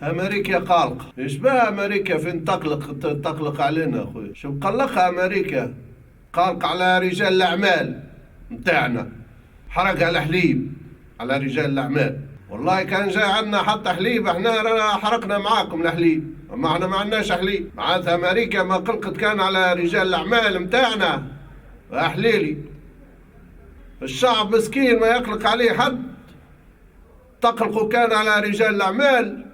امريكا قالقه. ايش بها امريكا فين تقلق علينا اخوي؟ شو مقلقها امريكا؟ قالق على رجال الاعمال متاعنا، حرق الحليب على رجال الاعمال. والله كان جاي عندنا حتى حليب احنا رانا حرقنا معاكم الحليب، اما احنا ما عندناش حليب. معناتها امريكا ما قلقت كان على رجال الاعمال متاعنا احليلي. الشعب مسكين ما يقلق عليه حد، تقلقوا كان على رجال الاعمال.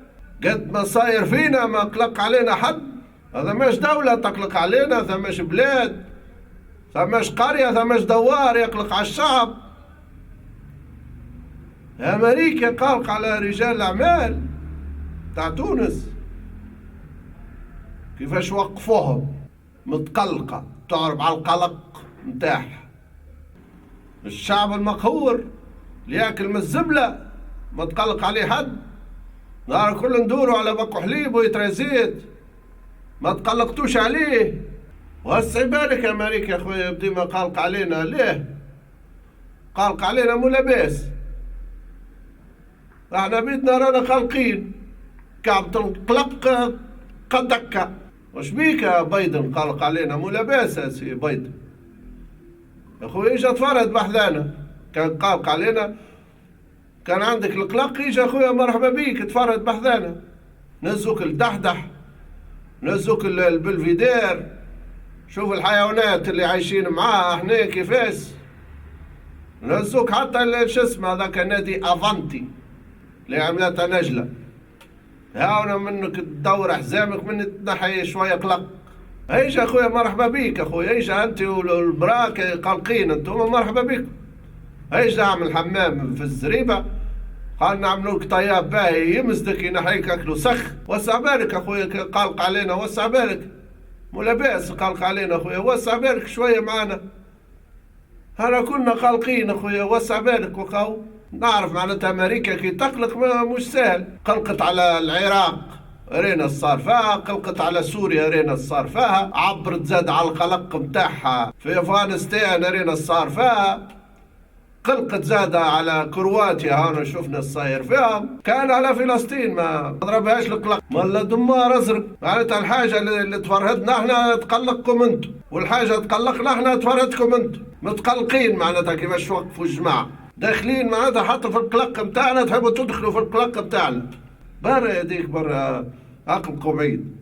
قد ما صاير فينا ما قلق علينا حد. هذا مش دولة تقلق علينا، ثماش بلاد، ثماش قرية، ثماش دوار يقلق على الشعب. أمريكا قلق على رجال الأعمال تاع تونس، كيفاش وقفوهم متقلقة، تعرف على القلق متاعها. الشعب المقهور اللي ياكل من الزبلة ما تقلق عليه حد. نهار كل ندوروا على بقو حليب ويترازيت ما تقلقتوش عليه. وهسه بالك امريكا خويا ديما قلق علينا. ليه قلق علينا؟ مو لاباس. احنا بيتنا رانا قلقين، كعبة القلق قد دكا. وش بيك يا بيضن قلق علينا؟ مو لاباس يا سي بيضن. يا خويا اجا تفرد بحذانا، كان قلق علينا كان عندك القلق يجي اخويا مرحبا بيك تفرد بحذانا. نزوك الدحدح، نزوك البلفيدير، شوف الحيوانات اللي عايشين معاها هنا كيفاش. نزوك حتى شو اسمه هذاك نادي افانتي اللي عملتها نجله. هاونا منك تدور حزامك من تنحي شويه قلق. ايش اخويا مرحبا بيك اخويا، ايش انت والبراك قلقين انتم، مرحبا بيك. ايش نعمل حمام في الزريبه، قال نعملوا لك طياب باهي يمزدك ينحيك اكلوا سخ. وسع بالك اخويا قلق علينا، وسع بالك. مو لاباس قلق علينا اخويا، وسع بالك شويه معانا. انا كنا قلقين اخويا، وسع بالك. وخاو نعرف معناتها امريكا كي تقلق مش سهل. قلقت على العراق رينا الصار فيها، قلقت على سوريا رينا الصار فيها، عبرت زاد على القلق متاعها في افغانستان رينا الصار فيها، قلقت زادة على كرواتيا هانا شفنا الصاير فيهم، كان على فلسطين ما ضربهاش القلق. مالا دمار ازرق. معناتها الحاجة اللي تفرهدنا احنا تقلقكم انتم، والحاجة تقلقنا احنا تفرهدكم انتم. متقلقين معناتها كيفاش توقفوا الجماعة، داخلين معناتها حتى في القلق متاعنا تحبوا تدخلوا في القلق متاعنا. برا يديك برا اقلقوا بعيد،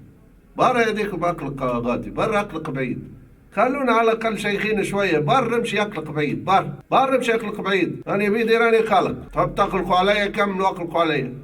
برا يديكم اقلق غادي، برا اقلق بعيد. خلونا على الاقل شيخين شويه. بر مشي يقلق بعيد، بر مشي يقلق بعيد. انا بيدي راني قلق، تحب تقلقوا عليا كملوا اقلقوا عليا.